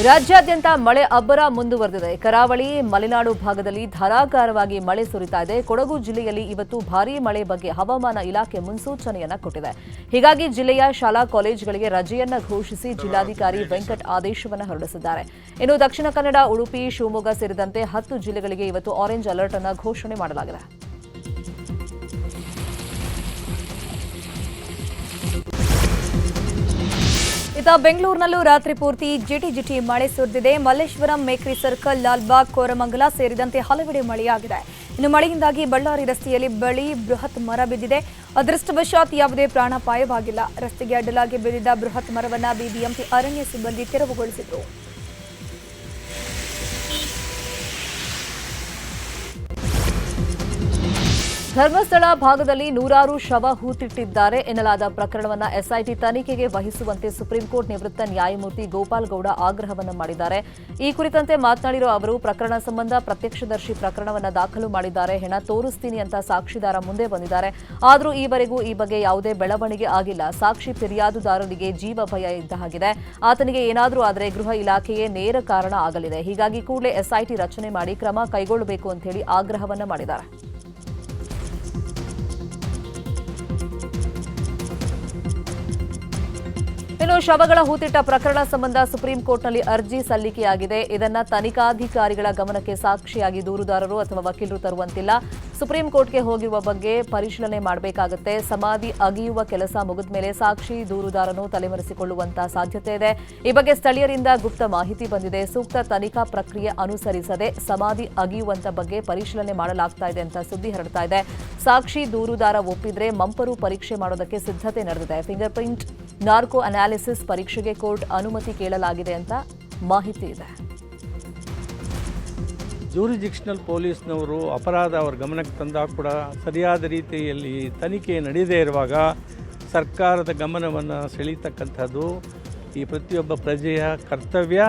ರಾಜ್ಯಾದ್ಯಂತ ಮಳೆ ಅಬ್ಬರ ಮುಂದುವರೆದಿದೆ. ಕರಾವಳಿ ಮಲೆನಾಡು ಭಾಗದಲ್ಲಿ ಧಾರಾಕಾರವಾಗಿ ಮಳೆ ಸುರಿತಾ ಇದೆ. ಕೊಡಗು ಜಿಲ್ಲೆಯಲ್ಲಿ ಇವತ್ತು ಭಾರೀ ಮಳೆ ಬಗ್ಗೆ ಹವಾಮಾನ ಇಲಾಖೆ ಮುನ್ಸೂಚನೆಯನ್ನ ಕೊಟ್ಟಿದೆ. ಹೀಗಾಗಿ ಜಿಲ್ಲೆಯ ಶಾಲಾ ಕಾಲೇಜುಗಳಿಗೆ ರಜೆಯನ್ನ ಘೋಷಿಸಿ ಜಿಲ್ಲಾಧಿಕಾರಿ ವೆಂಕಟ್ ಆದೇಶವನ್ನು ಹೊರಡಿಸಿದ್ದಾರೆ. ಇನ್ನು ದಕ್ಷಿಣ ಕನ್ನಡ, ಉಡುಪಿ, ಶಿವಮೊಗ್ಗ ಸೇರಿದಂತೆ 10 ಜಿಲ್ಲೆಗಳಿಗೆ ಇವತ್ತು ಆರೆಂಜ್ ಅಲರ್ಟ್ ಅನ್ನು ಘೋಷಣೆ ಮಾಡಲಾಗಿದೆ. ಇತ್ತ ಬೆಂಗಳೂರಿನಲ್ಲೂ ರಾತ್ರಿ ಪೂರ್ತಿ ಜಿಟಿ ಮಳೆ ಸುರಿದಿದೆ. ಮಲ್ಲೇಶ್ವರಂ, ಮೇಕ್ರಿ ಸರ್ಕಲ್, ಲಾಲ್ಬಾಗ್, ಕೋರಮಂಗಲ ಸೇರಿದಂತೆ ಹಲವೆಡೆ ಮಳೆಯಾಗಿದೆ. ಇನ್ನು ಮಳೆಯಿಂದಾಗಿ ಬಳ್ಳಾರಿ ರಸ್ತೆಯಲ್ಲಿ ಬೃಹತ್ ಮರ ಬಿದ್ದಿದೆ. ಅದೃಷ್ಟವಶಾತ್ ಯಾವುದೇ ಪ್ರಾಣಾಪಾಯವಾಗಿಲ್ಲ. ರಸ್ತೆಗೆ ಅಡ್ಡಲಾಗಿ ಬಿದ್ದಿದ್ದ ಬೃಹತ್ ಮರವನ್ನು ಬಿಬಿಎಂಪಿ ಅರಣ್ಯ ಸಿಬ್ಬಂದಿ ತೆರವುಗೊಳಿಸಿದರು. ಧರ್ಮಸ್ಥಳ ಭಾಗದಲ್ಲಿ ನೂರಾರು ಶವ ಹೂತಿಟ್ಟಿದ್ದಾರೆ ಎನ್ನಲಾದ ಪ್ರಕರಣವನ್ನು ಎಸ್ಐಟಿ ತನಿಖೆಗೆ ವಹಿಸುವಂತೆ ಸುಪ್ರೀಂಕೋರ್ಟ್ ನಿವೃತ್ತ ನ್ಯಾಯಮೂರ್ತಿ ಗೋಪಾಲ್ ಗೌಡ ಆಗ್ರಹವನ್ನು ಮಾಡಿದ್ದಾರೆ. ಈ ಕುರಿತಂತೆ ಮಾತನಾಡಿರುವ ಅವರು, ಪ್ರಕರಣ ಸಂಬಂಧ ಪ್ರತ್ಯಕ್ಷದರ್ಶಿ ಪ್ರಕರಣವನ್ನು ದಾಖಲು ಮಾಡಿದ್ದಾರೆ. ಹೆಣ ತೋರಿಸ್ತೀನಿ ಅಂತ ಸಾಕ್ಷಿದಾರ ಮುಂದೆ ಬಂದಿದ್ದಾರೆ. ಆದರೂ ಈವರೆಗೂ ಈ ಬಗ್ಗೆ ಯಾವುದೇ ಬೆಳವಣಿಗೆ ಆಗಿಲ್ಲ. ಸಾಕ್ಷಿ ಫಿರ್ಯಾದುದಾರರಿಗೆ ಜೀವ ಭಯ ಇದ್ದ ಹಾಗಿದೆ. ಆತನಿಗೆ ಏನಾದರೂ ಆದರೆ ಗೃಹ ಇಲಾಖೆಯೇ ನೇರ ಕಾರಣ ಆಗಲಿದೆ. ಹೀಗಾಗಿ ಕೂಡಲೇ ಎಸ್ಐಟಿ ರಚನೆ ಮಾಡಿ ಕ್ರಮ ಕೈಗೊಳ್ಳಬೇಕು ಅಂತ ಹೇಳಿ ಆಗ್ರಹವನ್ನು ಮಾಡಿದ್ದಾರೆ. ಇನ್ನು ಶವಗಳ ಹೂತಿಟ್ಟ ಪ್ರಕರಣ ಸಂಬಂಧ ಸುಪ್ರೀಂ ಕೋರ್ಟ್ನಲ್ಲಿ ಅರ್ಜಿ ಸಲ್ಲಿಕೆಯಾಗಿದೆ. ಇದನ್ನ ತನಿಖಾಧಿಕಾರಿಗಳ ಗಮನಕ್ಕೆ ಸಾಕ್ಷಿಯಾಗಿ ದೂರುದಾರರು ಅಥವಾ ವಕೀಲರು ತರುವಂತಿಲ್ಲ. ಸುಪ್ರೀಂ ಕೋರ್ಟ್ಗೆ ಹೋಗಿರುವ ಬಗ್ಗೆ ಪರಿಶೀಲನೆ ಮಾಡಬೇಕಾಗುತ್ತೆ. ಸಮಾಧಿ ಅಗಿಯುವ ಕೆಲಸ ಮುಗಿದ ಮೇಲೆ ಸಾಕ್ಷಿ ದೂರುದಾರನು ತಲೆಮರೆಸಿಕೊಳ್ಳುವಂತಹ ಸಾಧ್ಯತೆ ಇದೆ. ಈ ಬಗ್ಗೆ ಸ್ಥಳೀಯರಿಂದ ಗುಪ್ತ ಮಾಹಿತಿ ಬಂದಿದೆ. ಸೂಕ್ತ ತನಿಖಾ ಪ್ರಕ್ರಿಯೆ ಅನುಸರಿಸದೆ ಸಮಾಧಿ ಅಗಿಯುವಂತ ಬಗ್ಗೆ ಪರಿಶೀಲನೆ ಮಾಡಲಾಗ್ತಾ ಇದೆ ಅಂತ ಸುದ್ದಿ ಹರಡ್ತಾ ಇದೆ. ಸಾಕ್ಷಿ ದೂರುದಾರ ಒಪ್ಪಿದ್ರೆ ಮಂಪರು ಪರೀಕ್ಷೆ ಮಾಡೋದಕ್ಕೆ ಸಿದ್ಧತೆ ನಡೆದಿದೆ. ಫಿಂಗರ್ ಪ್ರಿಂಟ್, ನಾರ್ಕೋ ಅನಾಲಿಸಿಸ್ ಪರೀಕ್ಷೆಗೆ ಕೋರ್ಟ್ ಅನುಮತಿ ಕೇಳಲಾಗಿದೆ ಅಂತ ಮಾಹಿತಿ ಇದೆ. ಜ್ಯೂರಿಡಿಕ್ಷನಲ್ ಪೊಲೀಸ್ನವರು ಅಪರಾಧ ಅವರ ಗಮನಕ್ಕೆ ತಂದಾಗ ಕೂಡ ಸರಿಯಾದ ರೀತಿಯಲ್ಲಿ ತನಿಖೆ ನಡೆಯದೇ ಇರುವಾಗ ಸರ್ಕಾರದ ಗಮನವನ್ನು ಸೆಳೀತಕ್ಕಂಥದ್ದು ಈ ಪ್ರತಿಯೊಬ್ಬ ಪ್ರಜೆಯ ಕರ್ತವ್ಯ.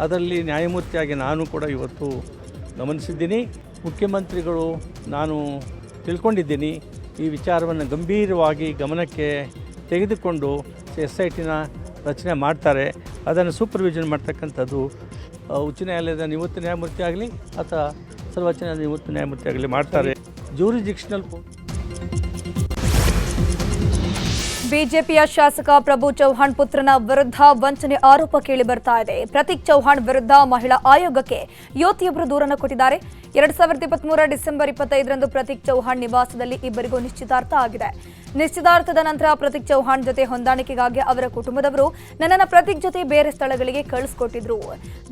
ಅದರಲ್ಲಿ ನ್ಯಾಯಮೂರ್ತಿಯಾಗಿ ನಾನು ಕೂಡ ಇವತ್ತು ಗಮನಿಸಿದ್ದೀನಿ. ಮುಖ್ಯಮಂತ್ರಿಗಳು ನಾನು ತಿಳ್ಕೊಂಡಿದ್ದೀನಿ ಈ ವಿಚಾರವನ್ನು ಗಂಭೀರವಾಗಿ ಗಮನಕ್ಕೆ ತೆಗೆದುಕೊಂಡು SITನ ರಚನೆ ಮಾಡ್ತಾರೆ. ಅದನ್ನು ಸೂಪರ್ವಿಷನ್ ಮಾಡ್ತಕ್ಕಂಥದ್ದು ಉಚ್ಚ ನ್ಯಾಯಾಲಯದ ನಿವೃತ್ತ ನ್ಯಾಯಮೂರ್ತಿ ಆಗಲಿ ಅಥವಾ ಸರ್ವೋಚ್ಚ ನ್ಯಾಯಾಲಯದ ನಿವೃತ್ತ ನ್ಯಾಯಮೂರ್ತಿ ಆಗಲಿ ಮಾಡ್ತಾರೆ. ಜ್ಯೂರಿಡಿಕ್ಷನಲ್ ಬಿಜೆಪಿಯ ಶಾಸಕ ಪ್ರಭು ಚೌಹಾಣ್ ಪುತ್ರನ ವಿರುದ್ಧ ವಂಚನೆ ಆರೋಪ ಕೇಳಿ ಬರ್ತಾ ಇದೆ. ಪ್ರತೀಕ್ ಚೌಹಾಣ್ ವಿರುದ್ಧ ಮಹಿಳಾ ಆಯೋಗಕ್ಕೆ ಯುವತಿಯೊಬ್ಬರು ದೂರನ್ನು ಕೊಟ್ಟಿದ್ದಾರೆ. 2023 ಡಿಸೆಂಬರ್ 25ರಂದು ಪ್ರತೀಕ್ ಚೌಹಾಣ್ ನಿವಾಸದಲ್ಲಿ ಇಬ್ಬರಿಗೂ ನಿಶ್ಚಿತಾರ್ಥ ಆಗಿದೆ. ನಿಶ್ಚಿತಾರ್ಥದ ನಂತರ ಪ್ರತೀಕ್ ಚೌಹಾಣ್ ಜೊತೆ ಹೊಂದಾಣಿಕೆಗಾಗಿ ಅವರ ಕುಟುಂಬದವರು ನನ್ನನ್ನು ಪ್ರತೀಕ್ ಜೊತೆ ಬೇರೆ ಸ್ಥಳಗಳಿಗೆ ಕಳಿಸಿಕೊಟ್ಟಿದ್ರು.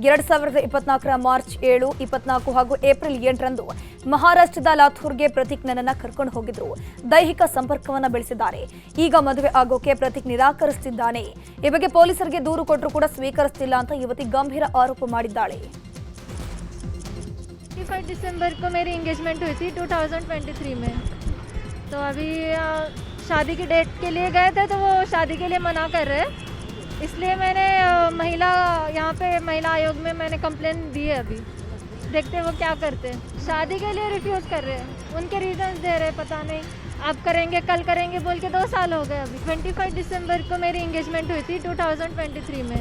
2024 ಮಾರ್ಚ್ 7, 24 ಹಾಗೂ ಏಪ್ರಿಲ್ 8ರಂದು ಮಹಾರಾಷ್ಟ್ರದ ಲಾಥೂರ್ಗೆ ಪ್ರತೀಕ್ ನನ್ನನ್ನು ಕರ್ಕೊಂಡು ಹೋಗಿದ್ರು. ದೈಹಿಕ ಸಂಪರ್ಕವನ್ನು ಬೆಳೆಸಿದ್ದಾರೆ. ಈಗ ಮದುವೆ ಆಗೋಕೆ ಪ್ರತೀಕ್ ನಿರಾಕರಿಸುತ್ತಿದ್ದಾನೆ. ಈ ಬಗ್ಗೆ ಪೊಲೀಸರಿಗೆ ದೂರು ಕೊಟ್ಟರು ಕೂಡ ಸ್ವೀಕರಿಸುತ್ತಿಲ್ಲ ಅಂತ ಯುವತಿ ಗಂಭೀರ ಆರೋಪ ಮಾಡಿದ್ದಾಳೆ. 25 दिसंबर को मेरी इंगेजमेंट हुई थी 2023 में. तो अभी शादी की डेट के लिए गए थे तो वो शादी के लिए मना कर रहे हैं. इसलिए मैंने यहाँ पे महिला आयोग में मैंने कंप्लेन दी है. अभी देखते हैं वो क्या करते हैं. शादी के लिए रिफ्यूज़ कर रहे हैं. उनके रीजंस दे रहे हैं, पता नहीं आप करेंगे कल करेंगे बोल के 2 साल हो गए. अभी 25 दिसंबर को मेरी इंगेजमेंट हुई थी 2023 में.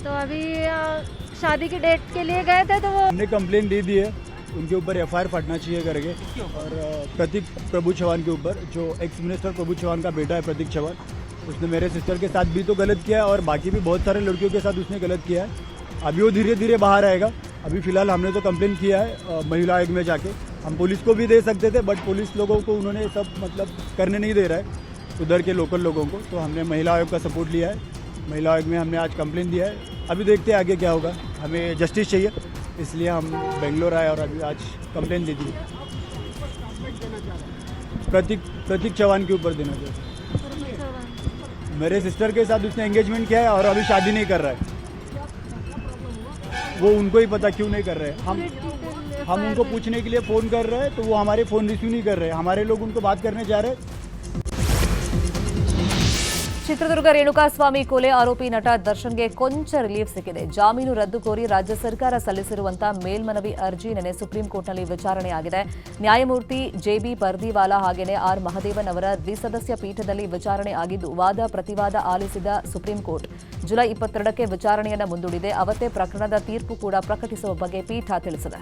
तो अभी शादी की डेट के लिए गए थे तो वो हमने कंप्लेन दे दी है. उनके ऊपर FIR फटना चाहिए करके. और प्रतीक प्रभु चौहान के ऊपर, जो एक्स मिनिस्टर प्रभु चौहान का बेटा है प्रतीक चौहान, उसने मेरे सिस्टर के साथ भी तो गलत किया है और बाकी भी बहुत सारे लड़कियों के साथ उसने गलत किया है. अभी वो धीरे धीरे बाहर आएगा. अभी फ़िलहाल हमने तो कंप्लेन किया है महिला आयोग में जाके. हम पुलिस को भी दे सकते थे बट पुलिस लोगों को उन्होंने सब मतलब करने नहीं दे रहा है उधर के लोकल लोगों को. तो हमने महिला आयोग का सपोर्ट लिया है. महिला आयोग में हमने आज कंप्लेन दिया है. अभी देखते हैं आगे क्या होगा. हमें जस्टिस चाहिए, इसलिए हम बेंगलोर आए और अभी आज कंप्लेन दे दी. प्रतीक चौहान के ऊपर देना चाहिए. मेरे सिस्टर के साथ उसने एंगेजमेंट किया है और अभी शादी नहीं कर रहा है. वो उनको ही पता क्यों नहीं कर रहे हैं. हम उनको पूछने के लिए फ़ोन कर रहे हैं तो वो हमारे फ़ोन रिसीव नहीं कर रहे हैं. हमारे लोग उनको बात करने जा रहे हैं. ಚಿತ್ರದುರ್ಗ ರೇಣುಕಾಸ್ವಾಮಿ ಕೊಲೆ ಆರೋಪಿ ನಟ ದರ್ಶನ್ಗೆ ಕೊಂಚ ರಿಲೀಫ್ ಸಿಕ್ಕಿದೆ. ಜಾಮೀನು ರದ್ದು ಕೋರಿ ರಾಜ್ಯ ಸರ್ಕಾರ ಸಲ್ಲಿಸಿರುವಂತಹ ಮೇಲ್ಮನವಿ ಅರ್ಜಿ ನಿನ್ನೆ ಸುಪ್ರೀಂ ಕೋರ್ಟ್ನಲ್ಲಿ ವಿಚಾರಣೆಯಾಗಿದೆ. ನ್ಯಾಯಮೂರ್ತಿ ಜೆಬಿ ಪರ್ದಿವಾಲಾ ಹಾಗೆಯೇ ಆರ್ ಮಹದೇವನ್ ಅವರ ದ್ವಿಸದಸ್ಯ ಪೀಠದಲ್ಲಿ ವಿಚಾರಣೆ ಆಗಿದ್ದು, ವಾದ ಪ್ರತಿವಾದ ಆಲಿಸಿದ ಸುಪ್ರೀಂ ಕೋರ್ಟ್ ಜುಲೈ 22ಕ್ಕೆ ವಿಚಾರಣೆಯನ್ನು ಮುಂದೂಡಿದೆ. ಅವತ್ತೇ ಪ್ರಕರಣದ ತೀರ್ಪು ಕೂಡ ಪ್ರಕಟಿಸುವ ಬಗ್ಗೆ ಪೀಠ ತಿಳಿಸಿದೆ.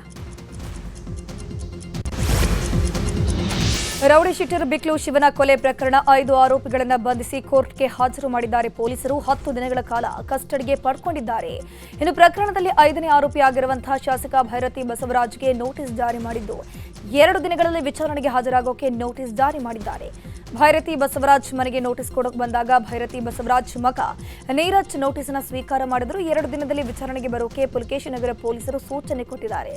ರೌಡಿ ಶೀಟರ್ ಬಿಕ್ಲು ಶಿವನ ಕೊಲೆ ಪ್ರಕರಣ 5 ಆರೋಪಿಗಳನ್ನು ಬಂಧಿಸಿ ಕೋರ್ಟ್ಗೆ ಹಾಜರು ಮಾಡಿದ್ದಾರೆ ಪೊಲೀಸರು. 10 ದಿನಗಳ ಕಾಲ ಕಸ್ಟಡಿಗೆ ಪಡ್ಕೊಂಡಿದ್ದಾರೆ. ಇನ್ನು ಪ್ರಕರಣದಲ್ಲಿ 5ನೇ ಆರೋಪಿಯಾಗಿರುವಂತಹ ಶಾಸಕ ಭೈರತಿ ಬಸವರಾಜ್ಗೆ ನೋಟಿಸ್ ಜಾರಿ ಮಾಡಿದ್ದು, 2 ದಿನಗಳಲ್ಲಿ ವಿಚಾರಣೆಗೆ ಹಾಜರಾಗೋಕೆ ನೋಟಿಸ್ ಜಾರಿ ಮಾಡಿದ್ದಾರೆ. ಭೈರತಿ ಬಸವರಾಜ್ ಮನೆಗೆ ನೋಟಿಸ್ ಕೊಡೋಕೆ ಬಂದಾಗ ಭೈರತಿ ಬಸವರಾಜ್ ಮಗ ನೀರಜ್ ನೋಟಿಸ್ ಅನ್ನು ಸ್ವೀಕಾರ ಮಾಡಿದ್ರು. 2 ದಿನದಲ್ಲಿ ವಿಚಾರಣೆಗೆ ಬರೋಕೆ ಪುಲಕೇಶಿ ನಗರ ಪೊಲೀಸರು ಸೂಚನೆ ಕೊಟ್ಟಿದ್ದಾರೆ.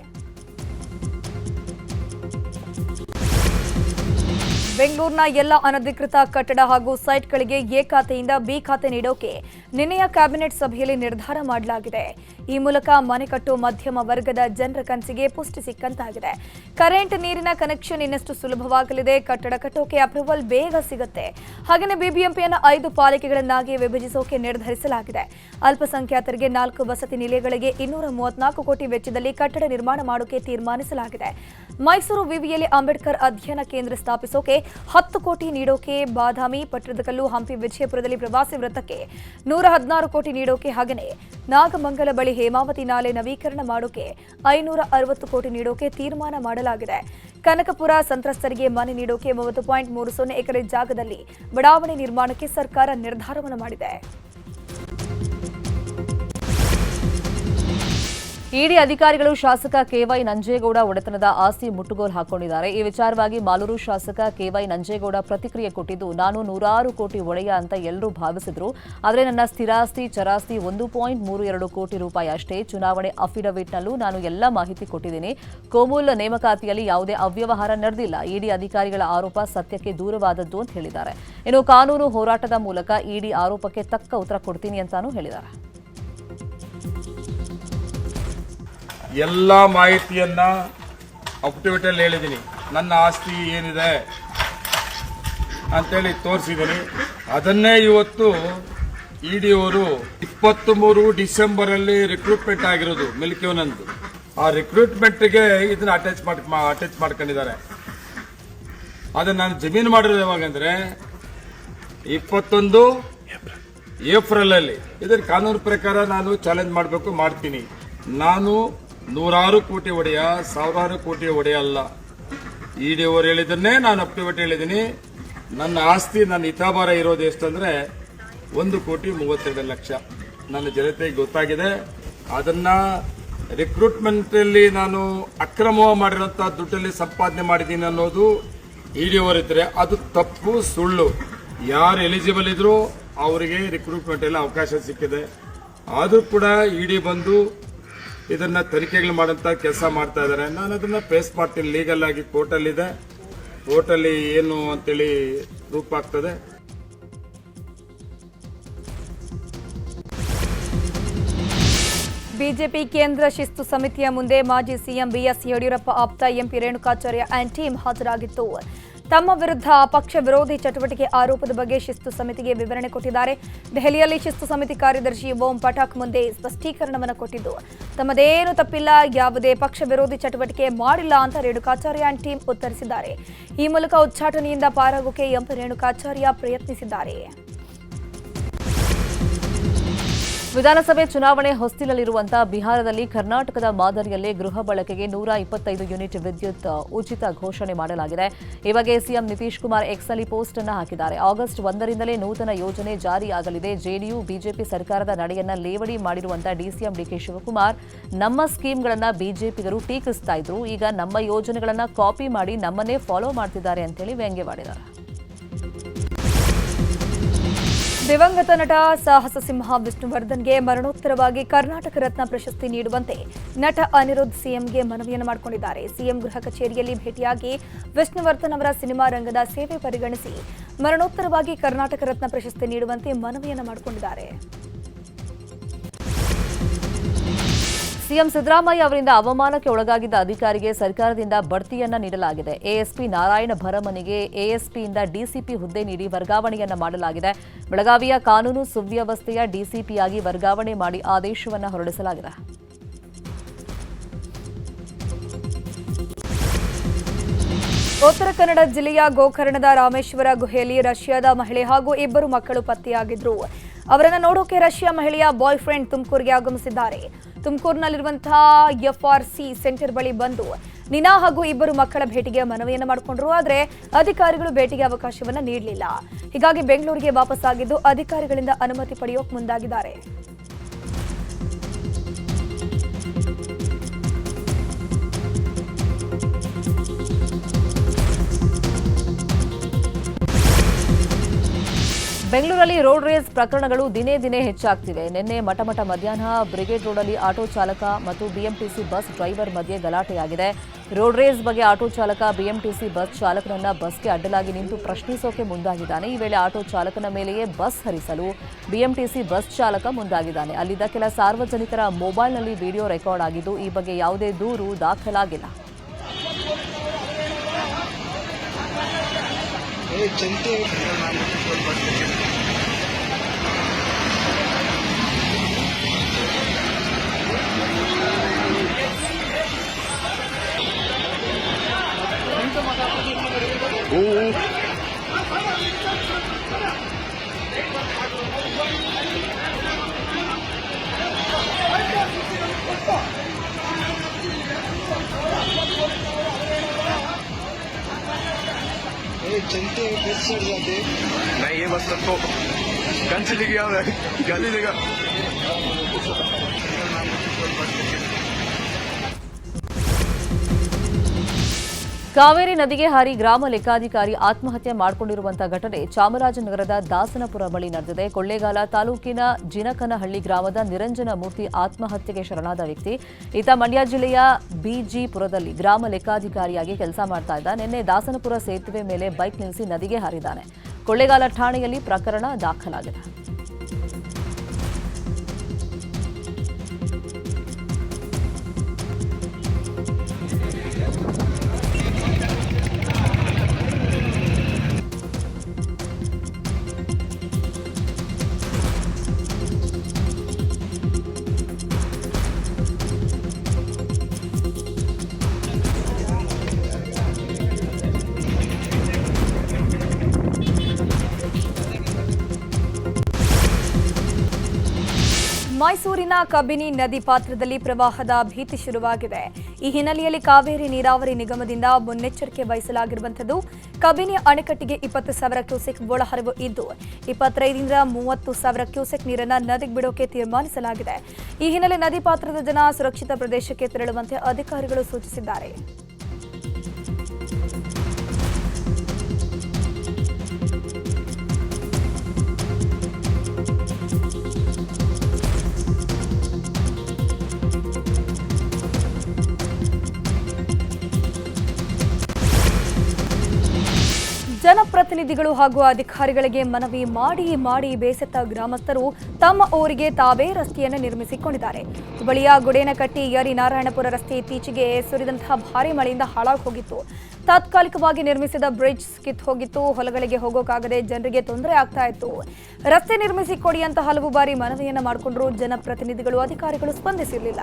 ಬೆಂಗಳೂರಿನ ಎಲ್ಲ ಅನಧಿಕೃತ ಕಟ್ಟಡ ಹಾಗೂ ಸೈಟ್ಗಳಿಗೆ ಎ ಖಾತೆಯಿಂದ ಬಿ ಖಾತೆ ನೀಡೋಕೆ ನಿನ್ನೆಯ ಕ್ಯಾಬಿನೆಟ್ ಸಭೆಯಲ್ಲಿ ನಿರ್ಧಾರ ಮಾಡಲಾಗಿದೆ. ಈ ಮೂಲಕ ಮನೆ ಕಟ್ಟೋ ಮಧ್ಯಮ ವರ್ಗದ ಜನರ ಕನಸಿಗೆ ಪುಷ್ಟಿ ಸಿಕ್ಕಂತಾಗಿದೆ. ಕರೆಂಟ್, ನೀರಿನ ಕನೆಕ್ಷನ್ ಇನ್ನಷ್ಟು ಸುಲಭವಾಗಲಿದೆ. ಕಟ್ಟಡ ಕಟ್ಟೋಕೆ ಅಪ್ರೂವಲ್ ಬೇಗ ಸಿಗುತ್ತೆ. ಹಾಗೆಯೇ ಬಿಬಿಎಂಪಿಯನ್ನು 5 ಪಾಲಿಕೆಗಳನ್ನಾಗಿ ವಿಭಜಿಸೋಕೆ ನಿರ್ಧರಿಸಲಾಗಿದೆ. ಅಲ್ಪಸಂಖ್ಯಾತರಿಗೆ 4 ವಸತಿ ನಿಲಯಗಳಿಗೆ 234 ಕೋಟಿ ವೆಚ್ಚದಲ್ಲಿ ಕಟ್ಟಡ ನಿರ್ಮಾಣ ಮಾಡೋಕೆ ತೀರ್ಮಾನಿಸಲಾಗಿದೆ. ಮೈಸೂರು ವಿವಿಯಲ್ಲಿ ಅಂಬೇಡ್ಕರ್ ಅಧ್ಯಯನ ಕೇಂದ್ರ ಸ್ಥಾಪಿಸೋಕೆ 10 ಕೋಟಿ ನೀಡೋಕೆ, ಬಾದಾಮಿ, ಪಟ್ಟದಕಲ್ಲು, ಹಂಪಿ, ವಿಜಯಪುರದಲ್ಲಿ ಪ್ರವಾಸಿ ವೃತ್ತಕ್ಕೆ 116 ಕೋಟಿ ನೀಡೋಕೆ, ಹಾಗೆಯೇ ನಾಗಮಂಗಲ ಬಳಿ ಹೇಮಾವತಿ ನಾಲೆ ನವೀಕರಣ ಮಾಡೋಕೆ 560 ಕೋಟಿ ನೀಡೋಕೆ ತೀರ್ಮಾನ ಮಾಡಲಾಗಿದೆ. ಕನಕಪುರ ಸಂತ್ರಸ್ತರಿಗೆ ಮನೆ ನೀಡೋಕೆ 30.30 ಎಕರೆ ಜಾಗದಲ್ಲಿ ಬಡಾವಣೆ ನಿರ್ಮಾಣಕ್ಕೆ ಸರ್ಕಾರ ನಿರ್ಧಾರವನ್ನು ಮಾಡಿದೆ. ಇಡಿ ಅಧಿಕಾರಿಗಳು ಶಾಸಕ ಕೆವೈ ನಂಜೇಗೌಡ ಒಡೆತನದ ಆಸ್ತಿ ಮುಟ್ಟುಗೋಲು ಹಾಕೊಂಡಿದ್ದಾರೆ. ಈ ವಿಚಾರವಾಗಿ ಮಾಲೂರು ಶಾಸಕ ಕೆವೈ ನಂಜೇಗೌಡ ಪ್ರತಿಕ್ರಿಯೆ ಕೊಟ್ಟಿದ್ದು, ನಾನು 106 ಕೋಟಿ ಒಡೆಯ ಅಂತ ಎಲ್ಲರೂ ಭಾವಿಸಿದ್ರು. ಆದರೆ ನನ್ನ ಸ್ಥಿರಾಸ್ತಿ ಚರಾಸ್ತಿ 1.32 ಕೋಟಿ ರೂಪಾಯಿ ಅಷ್ಟೇ. ಚುನಾವಣೆ ಅಫಿಡವಿಟ್ನಲ್ಲೂ ನಾನು ಎಲ್ಲ ಮಾಹಿತಿ ಕೊಟ್ಟಿದ್ದೀನಿ. ಕೋಮುಲ್ ನೇಮಕಾತಿಯಲ್ಲಿ ಯಾವುದೇ ಅವ್ಯವಹಾರ ನಡೆದಿಲ್ಲ. ಇಡಿ ಅಧಿಕಾರಿಗಳ ಆರೋಪ ಸತ್ಯಕ್ಕೆ ದೂರವಾದದ್ದು ಅಂತ ಹೇಳಿದ್ದಾರೆ. ಇನ್ನು ಕಾನೂನು ಹೋರಾಟದ ಮೂಲಕ ಇಡಿ ಆರೋಪಕ್ಕೆ ತಕ್ಕ ಉತ್ತರ ಕೊಡ್ತೀನಿ ಅಂತಾನೂ ಹೇಳಿದ್ದಾರೆ. ಎಲ್ಲ ಮಾಹಿತಿಯನ್ನ ಅಫಿಡವಿಟಲ್ಲಿ ಹೇಳಿದ್ದೀನಿ. ನನ್ನ ಆಸ್ತಿ ಏನಿದೆ ಅಂತೇಳಿ ತೋರಿಸಿದ್ದೀನಿ. ಅದನ್ನೇ ಇವತ್ತು ಇಡಿ ಅವರು 23 ಡಿಸೆಂಬರಲ್ಲಿ ರಿಕ್ರೂಟ್ಮೆಂಟ್ ಆಗಿರೋದು ಮಿಲ್ಕಿಯವನಂದು. ಆ ರಿಕ್ರೂಟ್ಮೆಂಟ್ಗೆ ಇದನ್ನ ಅಟ್ಯಾಚ್ ಮಾಡ್ಕೊಂಡಿದ್ದಾರೆ. ಅದನ್ನ ನಾನು ಜಮೀನು ಮಾಡಿರೋದು ಯಾವಾಗಂದ್ರೆ 21 ಏಪ್ರಿಲ್ ಅಲ್ಲಿ. ಇದರ ಕಾನೂನು ಪ್ರಕಾರ ನಾನು ಚಾಲೆಂಜ್ ಮಾಡಬೇಕು, ಮಾಡ್ತೀನಿ. ನಾನು 106 ಕೋಟಿ ಒಡೆಯ, 1000 ಕೋಟಿ ಒಡೆಯ ಅಲ್ಲ. ಇಡಿ ಅವರು ಹೇಳಿದ್ದನ್ನೇ ನಾನು ಅಪ್ಡೇಟ್ ಹೇಳಿದ್ದೀನಿ. ನನ್ನ ಆಸ್ತಿ, ನನ್ನ ಹಿತಾಭಾರ ಇರೋದು ಎಷ್ಟಂದ್ರೆ 1,32,00,000 ನನ್ನ ಜನತೆಗೆ ಗೊತ್ತಾಗಿದೆ. ಅದನ್ನ ರಿಕ್ರೂಟ್ಮೆಂಟ್ ಅಲ್ಲಿ ನಾನು ಅಕ್ರಮ ಮಾಡಿರೋಂಥ ದುಡ್ಡಲ್ಲಿ ಸಂಪಾದನೆ ಮಾಡಿದ್ದೀನಿ ಅನ್ನೋದು ಇಡಿ ಅವರಿದ್ರೆ ಅದು ತಪ್ಪು, ಸುಳ್ಳು. ಯಾರು ಎಲಿಜಿಬಲ್ ಇದ್ರು ಅವರಿಗೆ ರಿಕ್ರೂಟ್ಮೆಂಟ್ ಎಲ್ಲ ಅವಕಾಶ ಸಿಕ್ಕಿದೆ. ಆದರೂ ಕೂಡ ಇಡಿ ಬಂದು ಇದನ್ನ ತನಿಖೆಗಳು ಮಾಡೋಂಥ ಕೆಲಸ ಮಾಡ್ತಾ ಇದ್ದಾರೆ. ನಾನು ಅದನ್ನ ಫೇಸ್ ಮಾಡ್ತೀನಿ. ಲೀಗಲ್ ಆಗಿ ಕೋರ್ಟಲ್ಲಿದೆ. ಕೋರ್ಟಲ್ಲಿ ಏನು ಅಂತೇಳಿ ಪ್ರೂಫ್ ಆಗ್ತದೆ. ಬಿಜೆಪಿ ಕೇಂದ್ರ ಶಿಸ್ತು ಸಮಿತಿಯ ಮುಂದೆ ಮಾಜಿ ಸಿಎಂ ಬಿಎಸ್ ಯಡಿಯೂರಪ್ಪ ಆಪ್ತ ಎಂಪಿ ರೇಣುಕಾಚಾರ್ಯ ಆ್ಯಂಡ್ ಟೀಮ್ ಹಾಜರಾಗಿತ್ತು. ತಮ್ಮ ವಿರುದ್ಧ ಪಕ್ಷ ವಿರೋಧಿ ಚಟುವಟಿಕೆ ಆರೋಪದ ಬಗ್ಗೆ ಶಿಸ್ತು ಸಮಿತಿಗೆ ವಿವರಣೆ ಕೊಟ್ಟಿದ್ದಾರೆ. ದೆಹಲಿಯಲ್ಲಿ ಶಿಸ್ತು ಸಮಿತಿ ಕಾರ್ಯದರ್ಶಿ ಓಂ ಪಠಾಕ್ ಮುಂದೆ ಸ್ಪಷ್ಟೀಕರಣವನ್ನು ಕೊಟ್ಟಿದ್ದು, ತಮ್ಮದೇನು ತಪ್ಪಿಲ್ಲ, ಯಾವುದೇ ಪಕ್ಷ ವಿರೋಧಿ ಚಟುವಟಿಕೆ ಮಾಡಿಲ್ಲ ಅಂತ ರೇಣುಕಾಚಾರ್ಯ ಆ್ಯಂಡ್ ಟೀಮ್ ಉತ್ತರಿಸಿದ್ದಾರೆ. ಈ ಮೂಲಕ ಉಚ್ಚಾಟನೆಯಿಂದ ಪಾರಾಗೋಕೆ ಎಂಪಿ ರೇಣುಕಾಚಾರ್ಯ ಪ್ರಯತ್ನಿಸಿದ್ದಾರೆ. ವಿಧಾನಸಭೆ ಚುನಾವಣೆ ಹೊಸ್ತಿಲಲ್ಲಿರುವಂತಹ ಬಿಹಾರದಲ್ಲಿ ಕರ್ನಾಟಕದ ಮಾದರಿಯಲ್ಲೇ ಗೃಹ ಬಳಕೆಗೆ 125 ಯೂನಿಟ್ ವಿದ್ಯುತ್ ಉಚಿತ ಘೋಷಣೆ ಮಾಡಲಾಗಿದೆ. ಈ ಬಗ್ಗೆ ಸಿಎಂ ನಿತೀಶ್ ಕುಮಾರ್ ಎಕ್ಸ್ನಲ್ಲಿ ಪೋಸ್ಟ್ ಅನ್ನು ಹಾಕಿದ್ದಾರೆ. ಆಗಸ್ಟ್ 1ರಿಂದಲೇ ನೂತನ ಯೋಜನೆ ಜಾರಿಯಾಗಲಿದೆ. ಜೆಡಿಯು ಬಿಜೆಪಿ ಸರ್ಕಾರದ ನಡೆಯನ್ನ ಲೇವಡಿ ಮಾಡಿರುವಂತಹ ಡಿಸಿಎಂ ಡಿಕೆ ಶಿವಕುಮಾರ್ ನಮ್ಮ ಸ್ಕೀಮ್ಗಳನ್ನ ಬಿಜೆಪಿಗರು ಟೀಕಿಸ್ತಾ ಇದ್ರು. ಈಗ ನಮ್ಮ ಯೋಜನೆಗಳನ್ನ ಕಾಪಿ ಮಾಡಿ ನಮ್ಮನ್ನೇ ಫಾಲೋ ಮಾಡ್ತಿದ್ದಾರೆ ಅಂತೇಳಿ ವ್ಯಂಗ್ಯವಾಡಿದ್ದಾರೆ. ದಿವಂಗತ ನಟ ಸಾಹಸ ಸಿಂಹ ವಿಷ್ಣುವರ್ಧನ್ಗೆ ಮರಣೋತ್ತರವಾಗಿ ಕರ್ನಾಟಕ ರತ್ನ ಪ್ರಶಸ್ತಿ ನೀಡುವಂತೆ ನಟ ಅನಿರುದ್ಧ್ ಸಿಎಂಗೆ ಮನವಿಯನ್ನು ಮಾಡಿಕೊಂಡಿದ್ದಾರೆ. ಸಿಎಂ ಗೃಹ ಕಚೇರಿಯಲ್ಲಿ ಭೇಟಿಯಾಗಿ ವಿಷ್ಣುವರ್ಧನ್ ಅವರ ಸಿನಿಮಾ ರಂಗದ ಸೇವೆ ಪರಿಗಣಿಸಿ ಮರಣೋತ್ತರವಾಗಿ ಕರ್ನಾಟಕ ರತ್ನ ಪ್ರಶಸ್ತಿ ನೀಡುವಂತೆ ಮನವಿಯನ್ನು ಮಾಡಿಕೊಂಡಿದ್ದಾರೆ. ಸಿಎಂ ಸಿದ್ದರಾಮಯ್ಯ ಅವರಿಂದ ಅವಮಾನಕ್ಕೆ ಒಳಗಾಗಿದ್ದ ಅಧಿಕಾರಿಗೆ ಸರ್ಕಾರದಿಂದ ಬಡ್ತಿಯನ್ನ ನೀಡಲಾಗಿದೆ. ಎಎಸ್ಪಿ ನಾರಾಯಣ ಭರಮನಿಗೆ ಎಎಸ್ಪಿಯಿಂದ ಡಿಸಿಪಿ ಹುದ್ದೆ ನೀಡಿ ವರ್ಗಾವಣೆಯನ್ನ ಮಾಡಲಾಗಿದೆ. ಬೆಳಗಾವಿಯ ಕಾನೂನು ಸುವ್ಯವಸ್ಥೆಯ ಡಿಸಿಪಿಯಾಗಿ ವರ್ಗಾವಣೆ ಮಾಡಿ ಆದೇಶವನ್ನ ಹೊರಡಿಸಲಾಗಿದೆ. ಉತ್ತರ ಕನ್ನಡ ಜಿಲ್ಲೆಯ ಗೋಕರ್ಣದ ರಾಮೇಶ್ವರ ಗುಹೆಯಲ್ಲಿ ರಷ್ಯಾದ ಮಹಿಳೆ ಹಾಗೂ ಇಬ್ಬರು ಮಕ್ಕಳು ಪತ್ತೆಯಾಗಿದ್ರು. ಅವರನ್ನು ನೋಡೋಕೆ ರಷ್ಯಾ ಮಹಿಳೆಯ ಬಾಯ್ ಫ್ರೆಂಡ್ ತುಮಕೂರಿಗೆ ಆಗಮಿಸಿದ್ದಾರೆ. ತುಮಕೂರಿನಲ್ಲಿರುವಂತಹ ಎಫ್ಆರ್ಸಿ ಸೆಂಟರ್ ಬಳಿ ಬಂದು ನಿನಾ ಹಾಗೂ ಇಬ್ಬರು ಮಕ್ಕಳ ಭೇಟಿಗೆ ಮನವಿಯನ್ನು ಮಾಡಿಕೊಂಡ್ರು. ಆದರೆ ಅಧಿಕಾರಿಗಳು ಭೇಟಿಗೆ ಅವಕಾಶವನ್ನ ನೀಡಲಿಲ್ಲ. ಹೀಗಾಗಿ ಬೆಂಗಳೂರಿಗೆ ವಾಪಸ್ಸಾಗಿದ್ದು ಅಧಿಕಾರಿಗಳಿಂದ ಅನುಮತಿ ಪಡೆಯೋಕೆ ಮುಂದಾಗಿದ್ದಾರೆ. ಬೆಂಗಳೂರಲ್ಲಿ ರೋಡ್ ರೇಸ್ ಪ್ರಕರಣಗಳು ದಿನೇ ದಿನೇ ಹೆಚ್ಚಾಗ್ತಿವೆ. ನಿನ್ನೆ ಮಠಮಠ ಮಧ್ಯಾಹ್ನ ಬ್ರಿಗೇಡ್ ರೋಡಲ್ಲಿ ಆಟೋ ಚಾಲಕ ಮತ್ತು ಬಿಎಂಟಿಸಿ ಬಸ್ ಡ್ರೈವರ್ ಮಧ್ಯೆ ಗಲಾಟೆಯಾಗಿದೆ. ರೋಡ್ ರೇಸ್ ಬಗ್ಗೆ ಆಟೋ ಚಾಲಕ ಬಿಎಂಟಿಸಿ ಬಸ್ ಚಾಲಕನನ್ನ ಬಸ್ಗೆ ಅಡ್ಡಲಾಗಿ ನಿಂತು ಪ್ರಶ್ನಿಸೋಕೆ ಮುಂದಾಗಿದ್ದಾನೆ. ಈ ವೇಳೆ ಆಟೋ ಚಾಲಕನ ಮೇಲೆಯೇ ಬಸ್ ಹರಿಸಲು ಬಿಎಂಟಿಸಿ ಬಸ್ ಚಾಲಕ ಮುಂದಾಗಿದ್ದಾನೆ. ಅಲ್ಲಿದ್ದ ಕೆಲ ಸಾರ್ವಜನಿಕರ ಮೊಬೈಲ್ನಲ್ಲಿ ವಿಡಿಯೋ ರೆಕಾರ್ಡ್ ಆಗಿದ್ದು, ಈ ಬಗ್ಗೆ ಯಾವುದೇ ದೂರು ದಾಖಲಾಗಿಲ್ಲ. चलते बस चढ़ जाते नहीं, ये बस तो गन चली गया, गाली देगा। ಕಾವೇರಿ ನದಿಗೆ ಹಾರಿ ಗ್ರಾಮ ಲೆಕ್ಕಾಧಿಕಾರಿ ಆತ್ಮಹತ್ಯೆ ಮಾಡಿಕೊಂಡಿರುವಂತಹ ಘಟನೆ ಚಾಮರಾಜನಗರದ ದಾಸನಪುರ ಬಳಿ ನಡೆದಿದೆ. ಕೊಳ್ಳೇಗಾಲ ತಾಲೂಕಿನ ಜಿನಕನಹಳ್ಳಿ ಗ್ರಾಮದ ನಿರಂಜನ ಮೂರ್ತಿ ಆತ್ಮಹತ್ಯೆಗೆ ಶರಣಾದ ವ್ಯಕ್ತಿ. ಈತ ಮಂಡ್ಯ ಜಿಲ್ಲೆಯ ಬಿಜಿಪುರದಲ್ಲಿ ಗ್ರಾಮ ಲೆಕ್ಕಾಧಿಕಾರಿಯಾಗಿ ಕೆಲಸ ಮಾಡ್ತಾ ಇದ್ದ. ನಿನ್ನೆ ದಾಸನಪುರ ಸೇತುವೆ ಮೇಲೆ ಬೈಕ್ ನಿಲ್ಲಿಸಿ ನದಿಗೆ ಹಾರಿದ್ದಾನೆ. ಕೊಳ್ಳೇಗಾಲ ಠಾಣೆಯಲ್ಲಿ ಪ್ರಕರಣ ದಾಖಲಾಗಿದೆ. ಮೈಸೂರಿನ ಕಬಿನಿ ನದಿ ಪಾತ್ರದಲ್ಲಿ ಪ್ರವಾಹದ ಭೀತಿ ಶುರುವಾಗಿದೆ. ಈ ಹಿನ್ನೆಲೆಯಲ್ಲಿ ಕಾವೇರಿ ನೀರಾವರಿ ನಿಗಮದಿಂದ ಮುನ್ನೆಚ್ಚರಿಕೆ ವಹಿಸಲಾಗಿರುವಂಥದ್ದು. ಕಬಿನಿ ಅಣೆಕಟ್ಟಿಗೆ 20,000 ಕ್ಯೂಸೆಕ್ ಒಳಹರಿವು ಇದ್ದು 25ರಿಂದ 30,000 ಕ್ಯೂಸೆಕ್ ನೀರನ್ನು ನದಿಗೆ ಬಿಡೋಕೆ ತೀರ್ಮಾನಿಸಲಾಗಿದೆ. ಈ ಹಿನ್ನೆಲೆ ನದಿ ಪಾತ್ರದ ಜನ ಸುರಕ್ಷಿತ ಪ್ರದೇಶಕ್ಕೆ ತೆರಳುವಂತೆ ಅಧಿಕಾರಿಗಳು ಸೂಚಿಸಿದ್ದಾರೆ. ಜನಪ್ರತಿನಿಧಿಗಳು ಹಾಗೂ ಅಧಿಕಾರಿಗಳಿಗೆ ಮನವಿ ಮಾಡಿ ಬೇಸತ್ತ ಗ್ರಾಮಸ್ಥರು ತಮ್ಮ ಊರಿಗೆ ತಾವೇ ರಸ್ತೆಯನ್ನು ನಿರ್ಮಿಸಿಕೊಂಡಿದ್ದಾರೆ. ಹುಬ್ಬಳ್ಳಿಯ ಗುಡೇನಕಟ್ಟಿ ಯರಿ ನಾರಾಯಣಪುರ ರಸ್ತೆ ಇತ್ತೀಚೆಗೆ ಸುರಿದಂತಹ ಭಾರಿ ಮಳೆಯಿಂದ ಹಾಳಾಗಿ ಹೋಗಿತ್ತು. ತಾತ್ಕಾಲಿಕವಾಗಿ ನಿರ್ಮಿಸಿದ ಬ್ರಿಡ್ಜ್ ಕಿತ್ತು ಹೋಗಿತ್ತು. ಹೊಲಗಳಿಗೆ ಹೋಗೋಕ್ಕಾಗದೆ ಜನರಿಗೆ ತೊಂದರೆ ಆಗ್ತಾ ಇತ್ತು. ರಸ್ತೆ ನಿರ್ಮಿಸಿಕೊಡಿ ಅಂತ ಹಲವು ಬಾರಿ ಮನವಿಯನ್ನ ಮಾಡಿಕೊಂಡ್ರು. ಜನಪ್ರತಿನಿಧಿಗಳು ಅಧಿಕಾರಿಗಳು ಸ್ಪಂದಿಸಿರಲಿಲ್ಲ.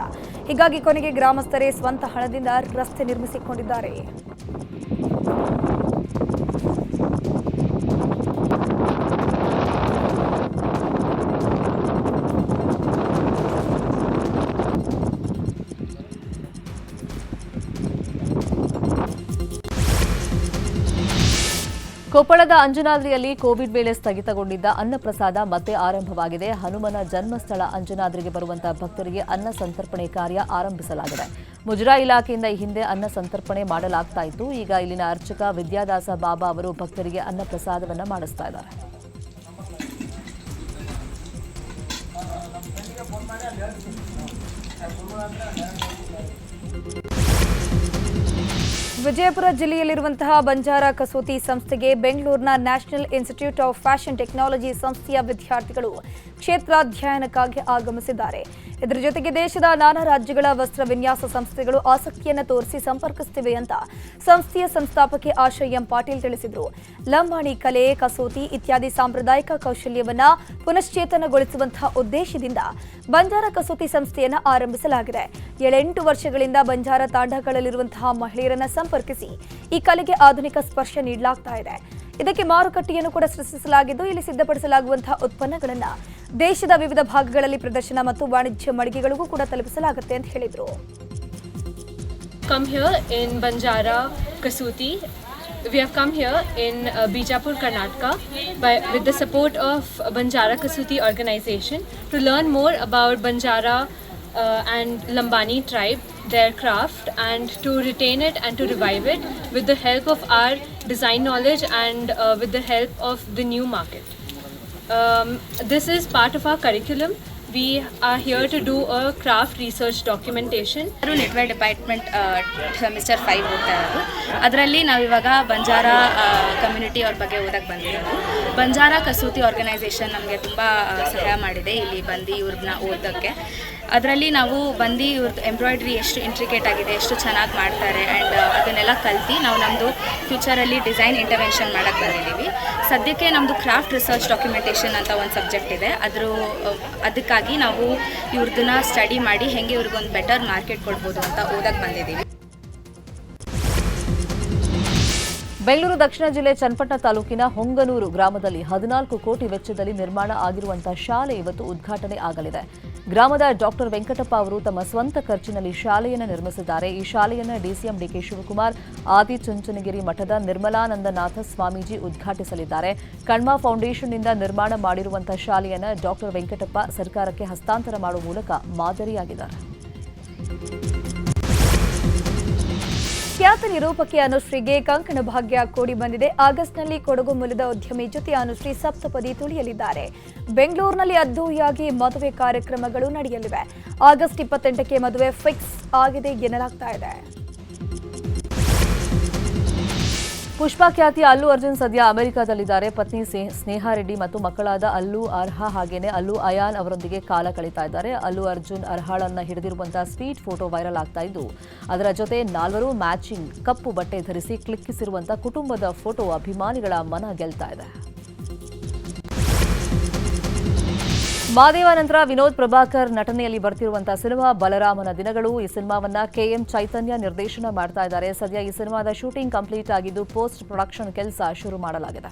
ಹೀಗಾಗಿ ಕೊನೆಗೆ ಗ್ರಾಮಸ್ಥರೇ ಸ್ವಂತ ಹಣದಿಂದ ರಸ್ತೆ ನಿರ್ಮಿಸಿಕೊಂಡಿದ್ದಾರೆ. ಕೊಪ್ಪಳದ ಅಂಜನಾದ್ರಿಯಲ್ಲಿ ಕೋವಿಡ್ ವೇಳೆ ಸ್ಥಗಿತಗೊಂಡಿದ್ದ ಅನ್ನಪ್ರಸಾದ ಮತ್ತೆ ಆರಂಭವಾಗಿದೆ. ಹನುಮನ ಜನ್ಮಸ್ಥಳ ಅಂಜನಾದ್ರಿಗೆ ಬರುವಂತಹ ಭಕ್ತರಿಗೆ ಅನ್ನ ಸಂತರ್ಪಣೆ ಕಾರ್ಯ ಆರಂಭಿಸಲಾಗಿದೆ. ಮುಜರಾ ಇಲಾಖೆಯಿಂದ ಈ ಹಿಂದೆ ಅನ್ನ ಸಂತರ್ಪಣೆ ಮಾಡಲಾಗ್ತಾ ಇತ್ತು. ಈಗ ಇಲ್ಲಿನ ಅರ್ಚಕ ವಿದ್ಯಾದಾಸ ಬಾಬಾ ಅವರು ಭಕ್ತರಿಗೆ ಅನ್ನ ಪ್ರಸಾದವನ್ನು ಮಾಡಿಸ್ತಾ ಇದ್ದಾರೆ. ವಿಜಯಪುರ ಜಿಲ್ಲೆಯಲ್ಲಿರುವಂತಹ ಬಂಜಾರ ಕಸೂತಿ ಸಂಸ್ಥೆಗೆ ಬೆಂಗಳೂರಿನ national institute of fashion technology ಸಂಸ್ಥೆಯ ವಿದ್ಯಾರ್ಥಿಗಳು ಕ್ಷೇತ್ರಾಧ್ಯಯನಕ್ಕಾಗಿ ಆಗಮಿಸಿದ್ದಾರೆ. ಇದರ ಜೊತೆಗೆ ದೇಶದ ನಾನಾ ರಾಜ್ಯಗಳ ವಸ್ತ್ರ ವಿನ್ಯಾಸ ಸಂಸ್ಥೆಗಳು ಆಸಕ್ತಿಯನ್ನು ತೋರಿಸಿ ಸಂಪರ್ಕಿಸುತ್ತಿವೆ ಅಂತ ಸಂಸ್ಥೆಯ ಸಂಸ್ಥಾಪಕಿ ಆಶಾ ಎಂ ಪಾಟೀಲ್ ತಿಳಿಸಿದರು. ಲಂಬಾಣಿ ಕಲೆ, ಕಸೂತಿ ಇತ್ಯಾದಿ ಸಾಂಪ್ರದಾಯಿಕ ಕೌಶಲ್ಯವನ್ನ ಪುನಶ್ಚೇತನಗೊಳಿಸುವಂತಹ ಉದ್ದೇಶದಿಂದ ಬಂಜಾರ ಕಸೂತಿ ಸಂಸ್ಥೆಯನ್ನು ಆರಂಭಿಸಲಾಗಿದೆ. 7-8 ವರ್ಷಗಳಿಂದ ಬಂಜಾರ ತಾಂಡಾಗಳಲ್ಲಿರುವಂತಹ ಮಹಿಳೆಯರನ್ನ ಸಂಪರ್ಕಿಸಿ ಈ ಕಲೆಗೆ ಆಧುನಿಕ ಸ್ಪರ್ಶ ನೀಡಲಾಗ್ತಾ ಇದೆ. ಇದಕ್ಕೆ ಮಾರುಕಟ್ಟೆಯನ್ನು ಕೂಡ ಸೃಷ್ಟಿಸಲಾಗಿದ್ದು, ಇಲ್ಲಿ ಸಿದ್ಧಪಡಿಸಲಾಗುವಂತಹ ಉತ್ಪನ್ನಗಳನ್ನು ದೇಶದ ವಿವಿಧ ಭಾಗಗಳಲ್ಲಿ ಪ್ರದರ್ಶನ ಮತ್ತು ವಾಣಿಜ್ಯ ಮಳಿಗೆಗಳಿಗೂ ಕೂಡ ತಲುಪಿಸಲಾಗುತ್ತೆ ಅಂತ ಹೇಳಿದರು. Come here in Banjara Kasuti. We have come here in Bijapur, Karnataka with the support of Banjara Kasuti organization to learn more about Banjara and Lambani tribe, their craft, and to retain it and to revive it with the help of our design knowledge and with the help of the new market. This is part of our curriculum. We are here to do a craft research documentation. Knitwear department semester 5 ಓದ್ತಾ ಇರೋದು. ಅದರಲ್ಲಿ ನಾವಿವಾಗ Banjara community ಅವ್ರ ಬಗ್ಗೆ ಓದಕ್ಕೆ ಬಂದಿರೋದು. ಬಂಜಾರ ಕಸೂತಿ organisation ನಮಗೆ ತುಂಬ ಸಹಾಯ ಮಾಡಿದೆ ಇಲ್ಲಿ ಬಂದು ಇವ್ರನ್ನ ಓದೋಕ್ಕೆ. ಅದರಲ್ಲಿ ನಾವು ಬಂದು ಇವ್ರದ್ದು ಎಂಬ್ರಾಯ್ಡ್ರಿ ಎಷ್ಟು ಇಂಟ್ರಿಕೇಟ್ ಆಗಿದೆ, ಎಷ್ಟು ಚೆನ್ನಾಗಿ ಮಾಡ್ತಾರೆ, ಆ್ಯಂಡ್ ಅದನ್ನೆಲ್ಲ ಕಲ್ತು ನಾವು ನಮ್ಮದು ಫ್ಯೂಚರಲ್ಲಿ ಡಿಸೈನ್ ಇಂಟರ್ವೆನ್ಷನ್ ಮಾಡೋಕ್ಕೆ ಬಂದಿದ್ದೀವಿ. ಸದ್ಯಕ್ಕೆ ನಮ್ಮದು ಕ್ರಾಫ್ಟ್ ರಿಸರ್ಚ್ ಡಾಕ್ಯುಮೆಂಟೇಷನ್ ಅಂತ ಒಂದು ಸಬ್ಜೆಕ್ಟ್ ಇದೆ. ಅದಕ್ಕಾಗಿ ನಾವು ಇವ್ರದನ್ನ ಸ್ಟಡಿ ಮಾಡಿ ಹೆಂಗೆ ಇವ್ರಿಗೊಂದು ಬೆಟರ್ ಮಾರ್ಕೆಟ್ ಕೊಡ್ಬೋದು ಅಂತ ಓದಕ್ಕೆ ಬಂದಿದ್ದೀವಿ. ಬೆಂಗಳೂರು ದಕ್ಷಿಣ ಜಿಲ್ಲೆ ಚನ್ನಪಟ್ಟಣ ತಾಲೂಕಿನ ಹೊಂಗನೂರು ಗ್ರಾಮದಲ್ಲಿ 14 ಕೋಟಿ ವೆಚ್ಚದಲ್ಲಿ ನಿರ್ಮಾಣ ಆಗಿರುವಂತಹ ಶಾಲೆ ಇವತ್ತು ಉದ್ಘಾಟನೆ ಆಗಲಿದೆ. ಗ್ರಾಮದ ಡಾಕ್ಟರ್ ವೆಂಕಟಪ್ಪ ಅವರು ತಮ್ಮ ಸ್ವಂತ ಖರ್ಚಿನಲ್ಲಿ ಶಾಲೆಯನ್ನು ನಿರ್ಮಿಸಿದ್ದಾರೆ. ಈ ಶಾಲೆಯನ್ನು ಡಿಸಿಎಂ ಡಿಕೆ ಶಿವಕುಮಾರ್ ಆದಿಚುಂಚನಗಿರಿ ಮಠದ ನಿರ್ಮಲಾನಂದನಾಥ ಸ್ವಾಮೀಜಿ ಉದ್ಘಾಟಿಸಲಿದ್ದಾರೆ. ಕಣ್ಮ ಫೌಂಡೇಶನ್ನಿಂದ ನಿರ್ಮಾಣ ಮಾಡಿರುವಂತಹ ಶಾಲೆಯನ್ನು ಡಾಕ್ಟರ್ ವೆಂಕಟಪ್ಪ ಸರ್ಕಾರಕ್ಕೆ ಹಸ್ತಾಂತರ ಮಾಡುವ ಮೂಲಕ ಮಾದರಿಯಾಗಿದ್ದಾರೆ. ಖ್ಯಾತ ನಿರೂಪಕಿ ಅನುಶ್ರೀಗೆ ಕಂಕಣ ಭಾಗ್ಯ ಕೂಡಿ ಬಂದಿದೆ. ಆಗಸ್ಟ್ನಲ್ಲಿ ಕೊಡಗು ಮೂಲದ ಉದ್ಯಮಿ ಜೊತೆ ಅನುಶ್ರೀ ಸಪ್ತಪದಿ ತುಳಿಯಲಿದ್ದಾರೆ. ಬೆಂಗಳೂರಿನಲ್ಲಿ ಅದ್ದೂರಿಯಾಗಿ ಮದುವೆ ಕಾರ್ಯಕ್ರಮಗಳು ನಡೆಯಲಿವೆ. ಆಗಸ್ಟ್ 28ಕ್ಕೆ ಮದುವೆ ಫಿಕ್ಸ್ ಆಗಿದೆ ಎನ್ನಲಾಗ್ತಾ ಇದೆ. ಪುಷ್ಪಾ ಖ್ಯಾತಿಯ ಅಲ್ಲು ಅರ್ಜುನ್ ಸದ್ಯ ಅಮೆರಿಕದಲ್ಲಿದ್ದಾರೆ. ಪತ್ನಿ ಸ್ನೇಹಾ ರೆಡ್ಡಿ ಮತ್ತು ಮಕ್ಕಳಾದ ಅಲ್ಲು ಅರ್ಹಾ ಹಾಗೇನೆ ಅಲ್ಲು ಅಯಾನ್ ಅವರೊಂದಿಗೆ ಕಾಲ ಕಳೀತಾ ಇದ್ದಾರೆ. Allu Arjun ಅರ್ಹಾಳನ್ನ ಹಿಡಿದಿರುವಂತಹ sweet photo viral ಆಗ್ತಾ ಇದ್ದು, ಅದರ ಜೊತೆ 4 ಮ್ಯಾಚಿಂಗ್ ಕಪ್ಪು ಬಟ್ಟೆ ಧರಿಸಿ ಕ್ಲಿಕ್ಕಿಸಿರುವಂತಹ ಕುಟುಂಬದ ಫೋಟೋ ಅಭಿಮಾನಿಗಳ ಮನ ಗೆಲ್ತಾ ಇದೆ. ಮಾದೇವ ನಂತರ ವಿನೋದ್ ಪ್ರಭಾಕರ್ ನಟನೆಯಲ್ಲಿ ಬರ್ತಿರುವಂತಹ ಸಿನಿಮಾ ಬಲರಾಮನ ದಿನಗಳು. ಈ ಸಿನಿಮಾವನ್ನ KM ಚೈತನ್ಯ ನಿರ್ದೇಶನ ಮಾಡ್ತಾ ಇದ್ದಾರೆ. ಸದ್ಯ ಈ ಸಿನಿಮಾದ ಶೂಟಿಂಗ್ ಕಂಪ್ಲೀಟ್ ಆಗಿದ್ದು ಪೋಸ್ಟ್ ಪ್ರೊಡಕ್ಷನ್ ಕೆಲಸ ಶುರು ಮಾಡಲಾಗಿದೆ.